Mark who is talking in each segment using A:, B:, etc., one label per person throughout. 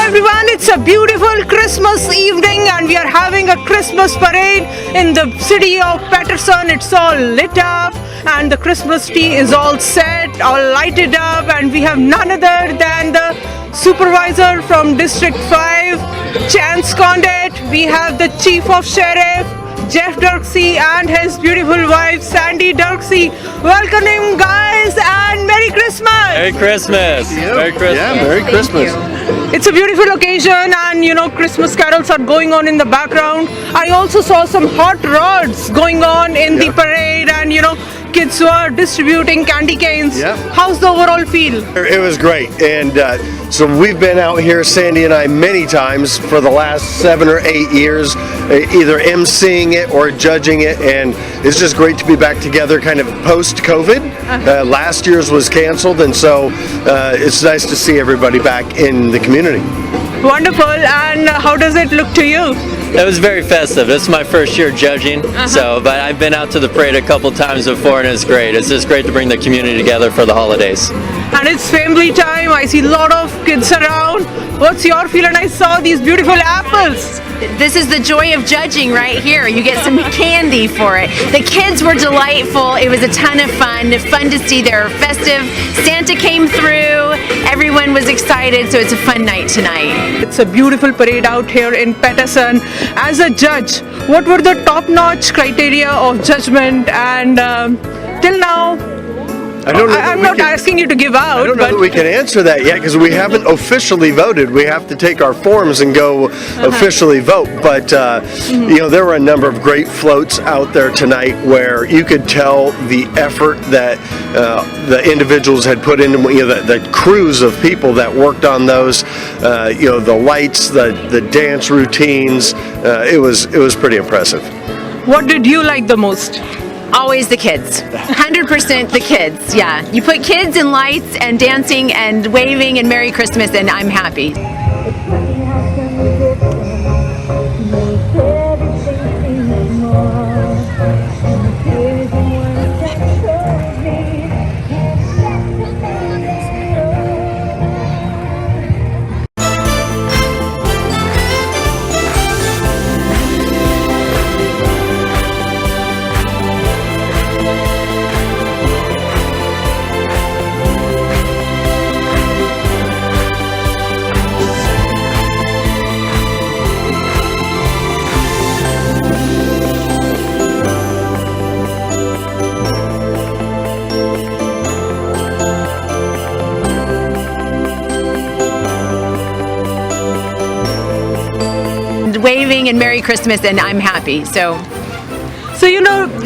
A: everyone, it's a beautiful Christmas evening and we are having a Christmas parade in the city of Patterson. It's all lit up and the Christmas tree is all set, all lighted up, and we have none other than the Supervisor from District 5, Chance Condit. We have the Chief of Sheriff, Jeff Dirksey, and his beautiful wife, Sandy Dirksey. Welcome guys and Merry Christmas!
B: Merry Christmas! Merry Christmas!
C: Yeah, Merry Christmas!
A: It's a beautiful occasion and Christmas carols are going on in the background. I also saw some hot rods going on in the parade and kids were distributing candy canes.
C: Yeah.
A: How's the overall feel?
C: It was great, and so we've been out here, Sandy and I, many times for the last 7 or 8 years, either emceeing it or judging it, and it's just great to be back together kind of post-COVID. Last year's was canceled, and so it's nice to see everybody back in the community.
A: Wonderful. And how does it look to you?
B: It was very festive. This is my first year judging, but I've been out to the parade a couple times before and it's great. It's just great to bring the community together for the holidays.
A: And it's family time. I see a lot of kids around. What's your feeling? I saw these beautiful apples.
D: This is the joy of judging right here. You get some candy for it. The kids were delightful. It was a ton of fun. Fun to see. They're festive. Santa came through. Everyone was excited, so it's a fun night tonight.
A: It's a beautiful parade out here in Patterson. As a judge, what were the top-notch criteria of judgment? And till now, I'm not asking you to give out.
C: I don't know that we can answer that yet because we haven't officially voted. We have to take our forms and go officially vote. But there were a number of great floats out there tonight where you could tell the effort that the individuals had put into the crews of people that worked on those. The lights, the dance routines. It was pretty impressive.
A: What did you like the most?
D: Always the kids. 100% the kids, yeah. You put kids and lights and dancing and waving and Merry Christmas and I'm happy. Waving and Merry Christmas and I'm happy. So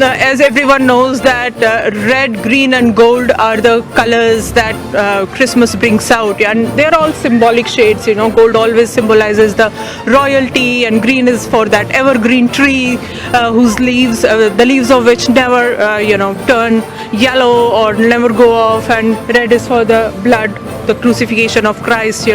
A: as everyone knows that red, green and gold are the colors that Christmas brings out, and they're all symbolic shades. Gold always symbolizes the royalty and green is for that evergreen tree whose leaves, the leaves of which never turn yellow or never go off, and red is for the blood, the crucifixion of Christ.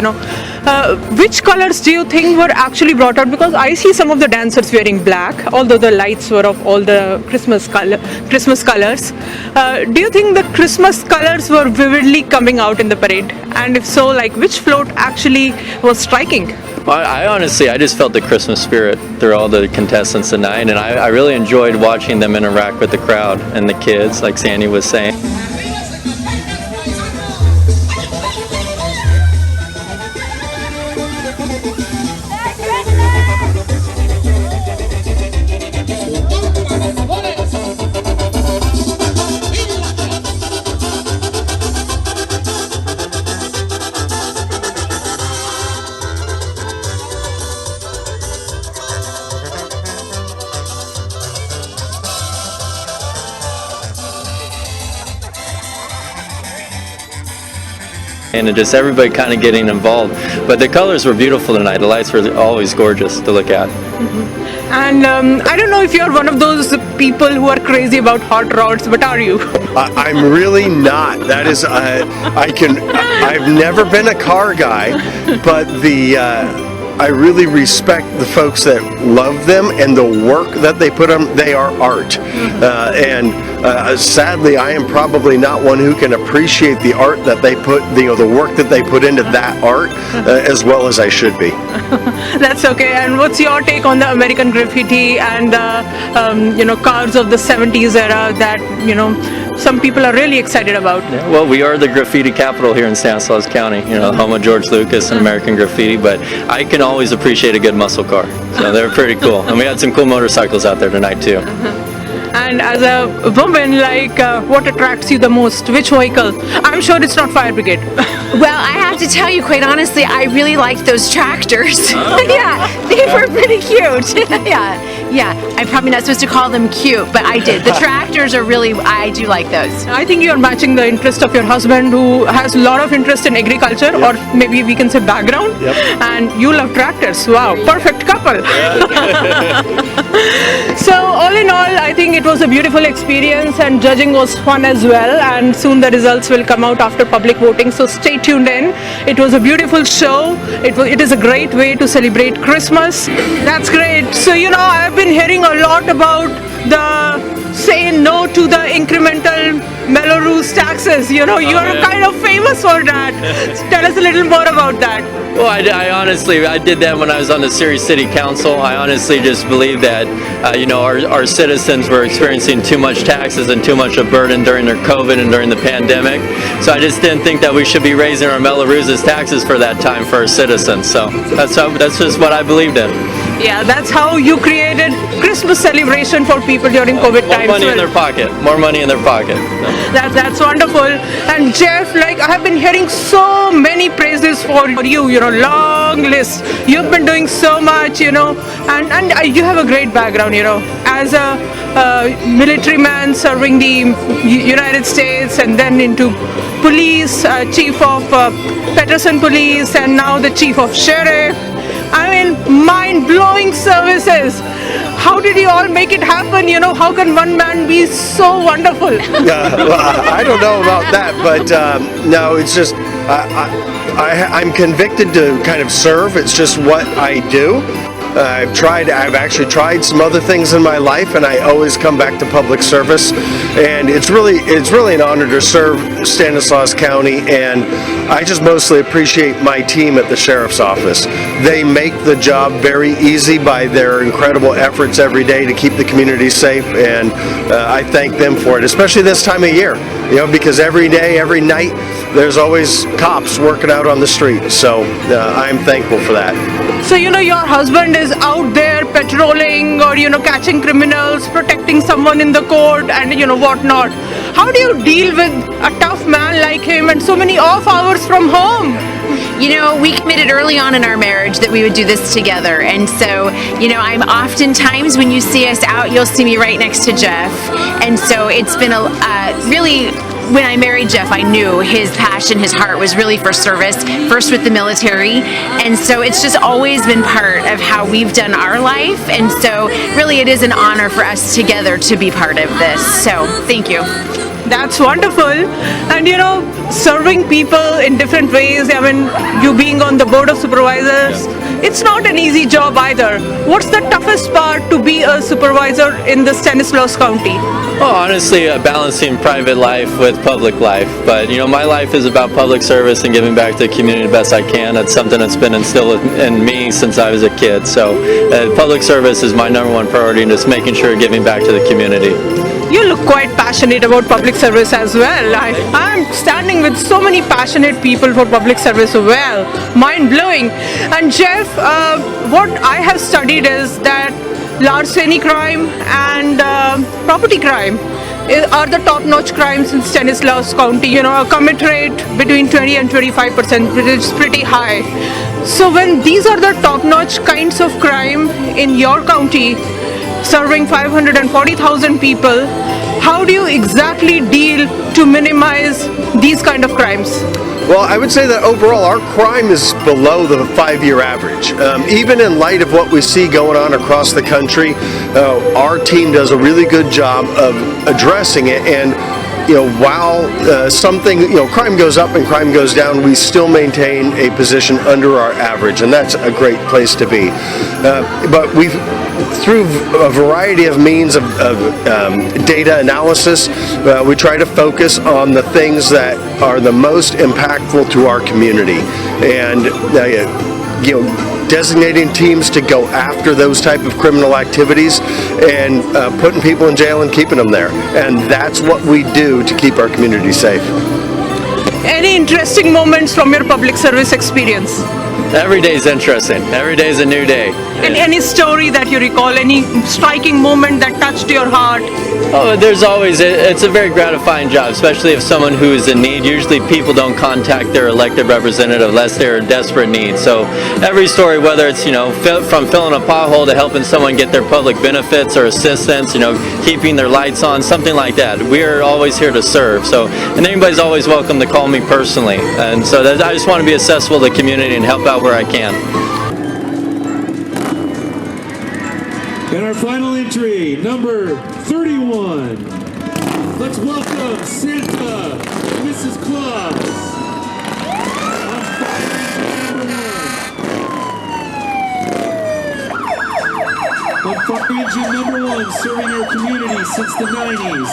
A: Which colors do you think were actually brought out? Because I see some of the dancers wearing black, although the lights were of all the Christmas colors. Do you think the Christmas colors were vividly coming out in the parade? And if so, which float actually was striking?
B: Well, I just felt the Christmas spirit through all the contestants tonight, and I really enjoyed watching them interact with the crowd and the kids, like Sandy was saying. And just everybody kind of getting involved. But the colors were beautiful tonight. The lights were always gorgeous to look at.
A: And I don't know if you're one of those people who are crazy about hot rods, but are you?
C: I'm really not. That is, I've never been a car guy, but I really respect the folks that love them and the work that they put on. They are art. Sadly, I am probably not one who can appreciate the art that they put, the work that they put into that art as well as I should be.
A: That's okay. And what's your take on the American graffiti and the cars of the 70s era that some people are really excited about?
B: Yeah, well, we are the graffiti capital here in Stanislaus County, home of George Lucas and American graffiti, but I can always appreciate a good muscle car. So they're pretty cool. And we had some cool motorcycles out there tonight too.
A: And as a woman, what attracts you the most? Which vehicle? I'm sure it's not fire brigade.
D: Well, I have to tell you, quite honestly, I really liked those tractors. Yeah, they were pretty cute. Yeah. I'm probably not supposed to call them cute, but I did. The tractors are really, I do like those.
A: I think you're matching the interest of your husband, who has a lot of interest in agriculture, or maybe we can say background.
C: Yep.
A: And you love tractors. Wow, perfect couple. So all in all, I think it was a beautiful experience, and judging was fun as well. And soon the results will come out after public voting, so stay tuned in. It was a beautiful show. It is a great way to celebrate Christmas. That's great. So I've been hearing a lot about the saying no to the incremental Melrose taxes. You're kind of famous for that. Tell us a little more about that.
B: Well, I honestly did that when I was on the Surrey City Council. I honestly just believe that, our citizens were experiencing too much taxes and too much of burden during their COVID and during the pandemic. So I just didn't think that we should be raising our Melrose taxes for that time for our citizens. So that's just what I believed in.
A: Yeah, that's how you created Christmas celebration for people during COVID times.
B: More money in their pocket. More money in their pocket.
A: That's wonderful. And Jeff, I have been hearing so many praises for you. Long list. You've been doing so much. And you have a great background. As a military man serving the United States, and then into police, chief of Peterson Police, and now the chief of sheriff. I mean, mind-blowing services. How did you all make it happen? How can one man be so wonderful?
C: Yeah, well, I don't know about that, but no, it's just I'm convicted to kind of serve. It's just what I do. I've actually tried some other things in my life, and I always come back to public service. And it's really an honor to serve Stanislaus County, and I just mostly appreciate my team at the Sheriff's Office. They make the job very easy by their incredible efforts every day to keep the community safe, and I thank them for it, especially this time of year, because every day, every night, there's always cops working out on the street. So I'm thankful for that.
A: So your husband is out there patrolling, or catching criminals, protecting someone in the court, and whatnot. How do you deal with a tough man like him and so many off hours from home?
D: We committed early on in our marriage that we would do this together. And so, I'm oftentimes, when you see us out, you'll see me right next to Jeff. And so it's been really, when I married Jeff, I knew his passion, his heart was really for service, first with the military. And so it's just always been part of how we've done our life. And so really it is an honor for us together to be part of this. So thank you.
A: That's wonderful. And serving people in different ways, you being on the board of supervisors, it's not an easy job either. What's the toughest part to be a supervisor in the Stanislaus County?
B: Well, honestly, balancing private life with public life. But, my life is about public service and giving back to the community the best I can. That's something that's been instilled in me since I was a kid. So public service is my number one priority, and just making sure giving back to the community.
A: You look quite passionate about public service as well. I'm standing with so many passionate people for public service as well. Mind-blowing. And Jeff, what I have studied is that larceny crime and property crime are the top-notch crimes in Stanislaus County. A commit rate between 20 and 25%, which is pretty high. So when these are the top-notch kinds of crime in your county, serving 540,000 people, how do you exactly deal to minimize these kind of crimes?
C: Well, I would say that overall our crime is below the 5-year average. Even in light of what we see going on across the country, our team does a really good job of addressing it. And while something, crime goes up and crime goes down, we still maintain a position under our average, and that's a great place to be. But through a variety of means of data analysis, we try to focus on the things that are the most impactful to our community, and designating teams to go after those type of criminal activities and putting people in jail and keeping them there. And that's what we do to keep our community safe.
A: Any interesting moments from your public service experience?
B: Every day is interesting. Every day is a new day.
A: And any story that you recall, any striking moment that touched your heart?
B: Oh, there's always, it's a very gratifying job, especially if someone who is in need. Usually people don't contact their elected representative unless they're in desperate need. So every story, whether it's, from filling a pothole to helping someone get their public benefits or assistance, keeping their lights on, something like that. We're always here to serve. So, and anybody's always welcome to call me personally. And so I just want to be accessible to the community and help out where I can.
E: And our final entry, number 31. Let's welcome Santa and Mrs. Claus. On fire engine number 1, serving our community since the 90s.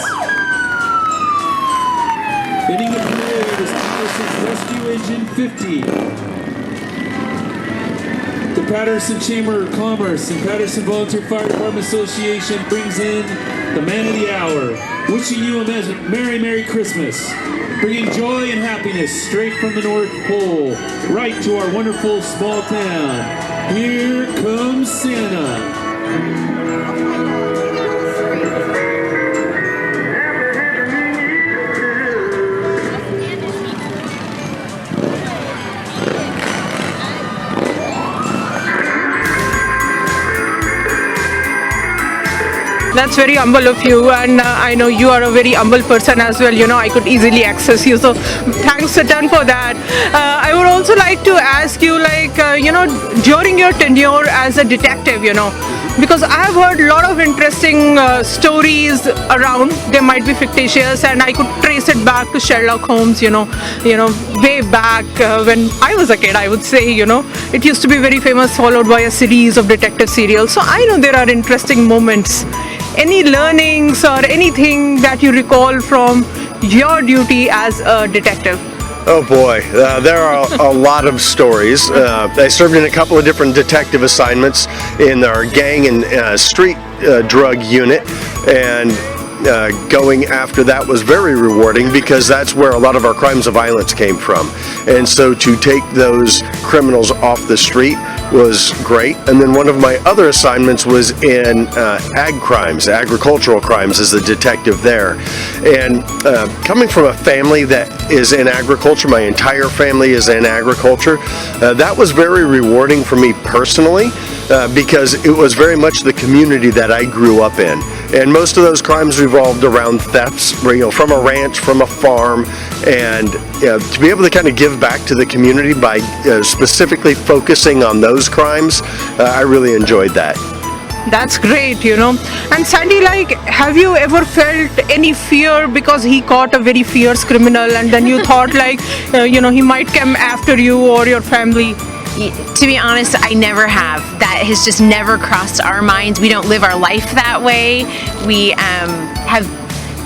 E: Ending the parade is Patterson's Rescue Engine 50. The Patterson Chamber of Commerce and Patterson Volunteer Fire Department Association brings in the man of the hour, wishing you a Merry, Merry Christmas, bringing joy and happiness straight from the North Pole, right to our wonderful small town. Here comes Santa.
A: That's very humble of you, and I know you are a very humble person as well. I could easily access you, so thanks a ton for that. I would also like to ask you, during your tenure as a detective, because I've heard a lot of interesting stories around. They might be fictitious, and I could trace it back to Sherlock Holmes, way back when I was a kid, I would say, it used to be very famous, followed by a series of detective serials. So I know there are interesting moments. Any learnings or anything that you recall from your duty as a detective?
C: Oh boy, there are a lot of stories. I served in a couple of different detective assignments in our gang and street drug unit, and going after that was very rewarding because that's where a lot of our crimes of violence came from. And so to take those criminals off the street was great. And then one of my other assignments was in agricultural crimes as a detective there. And coming from a family that is in agriculture, my entire family is in agriculture, that was very rewarding for me personally because it was very much the community that I grew up in. And most of those crimes revolved around thefts, from a ranch, from a farm, and to be able to kind of give back to the community by specifically focusing on those crimes, I really enjoyed that.
A: That's great, And Sandy, have you ever felt any fear because he caught a very fierce criminal and then you thought he might come after you or your family?
D: To be honest, I never have. That has just never crossed our minds. We don't live our life that way. We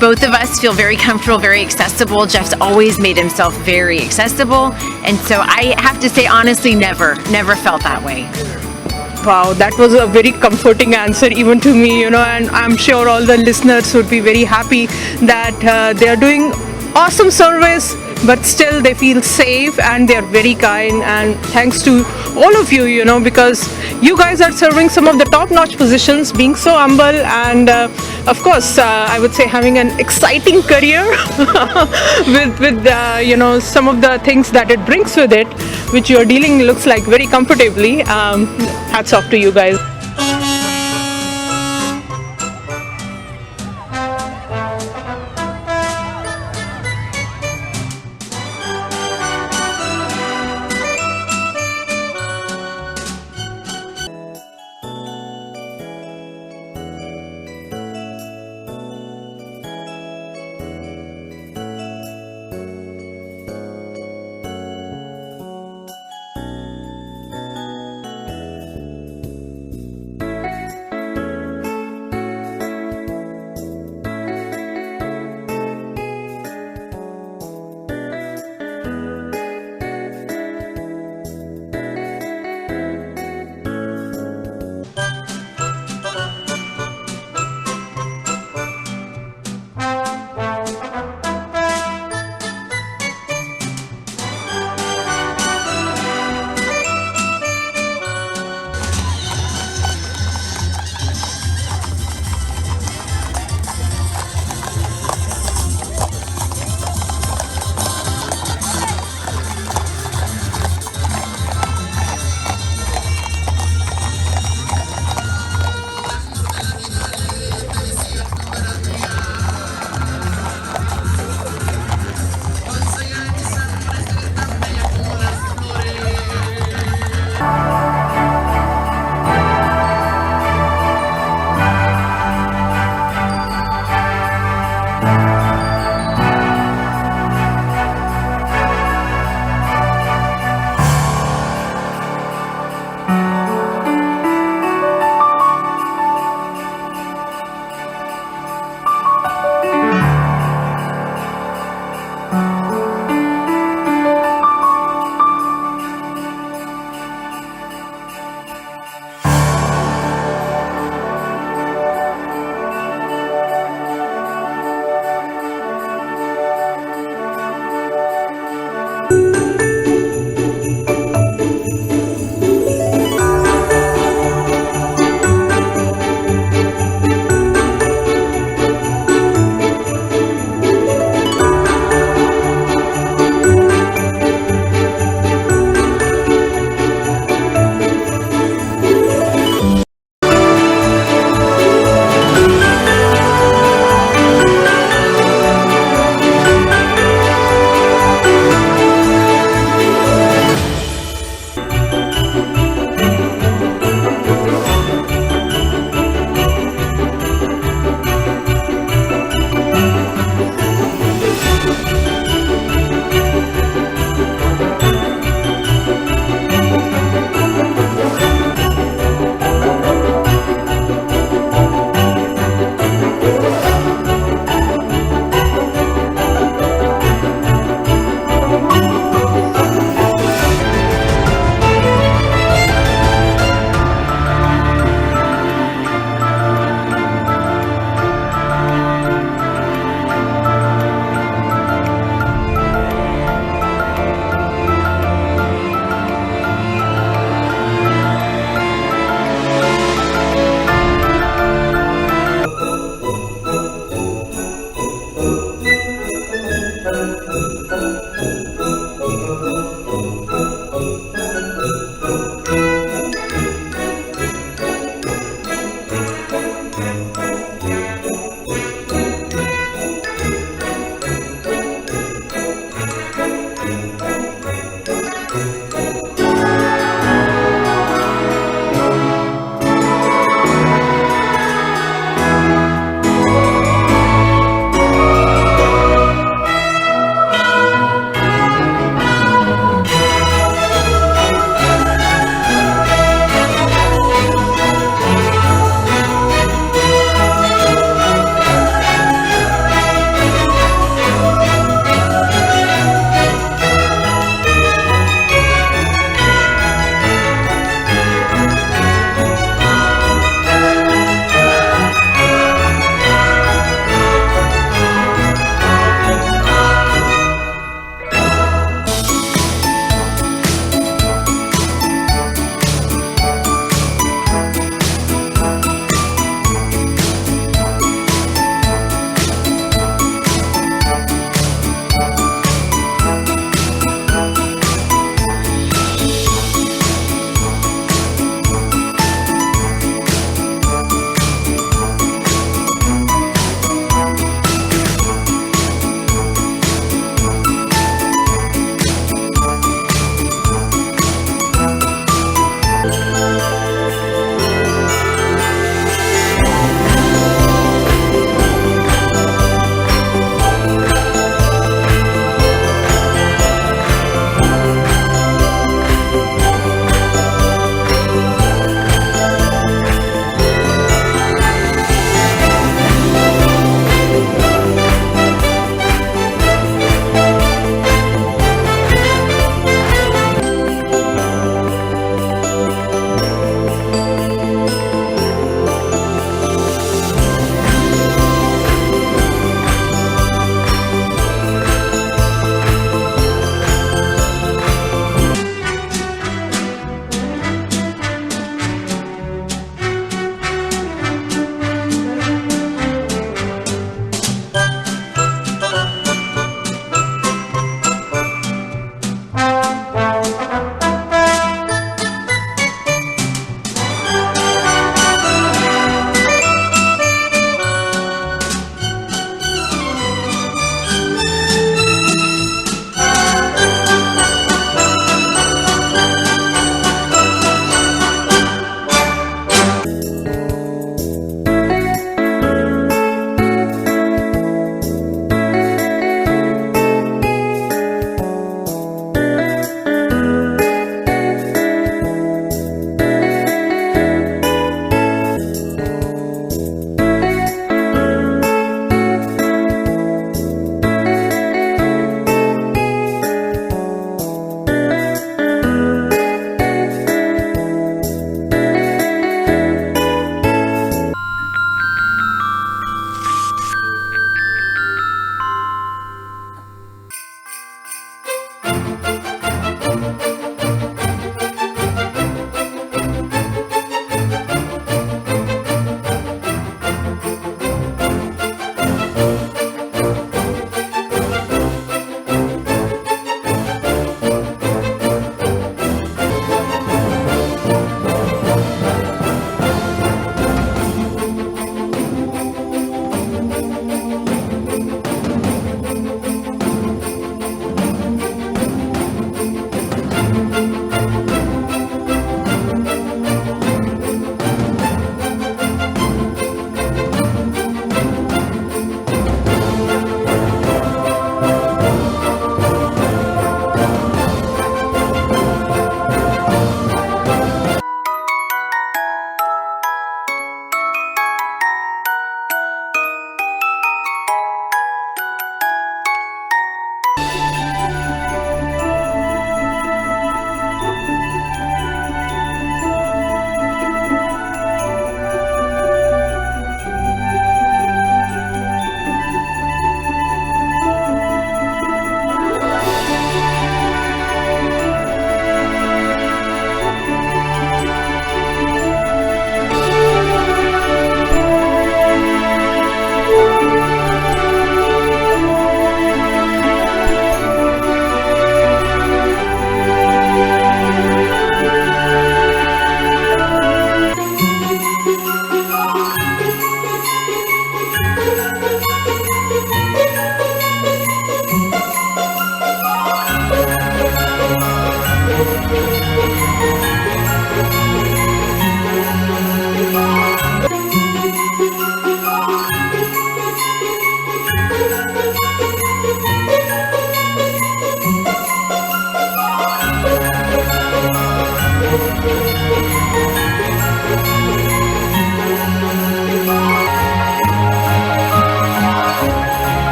D: both of us feel very comfortable, very accessible. Jeff's always made himself very accessible. And so I have to say, honestly, never felt that way.
A: Wow, that was a very comforting answer even to me, and I'm sure all the listeners would be very happy that they are doing awesome service, but still they feel safe and they're very kind. And thanks to all of you, because you guys are serving some of the top-notch positions, being so humble, and of course, I would say having an exciting career with some of the things that it brings with it, which you're dealing looks like very comfortably. Hats off to you guys.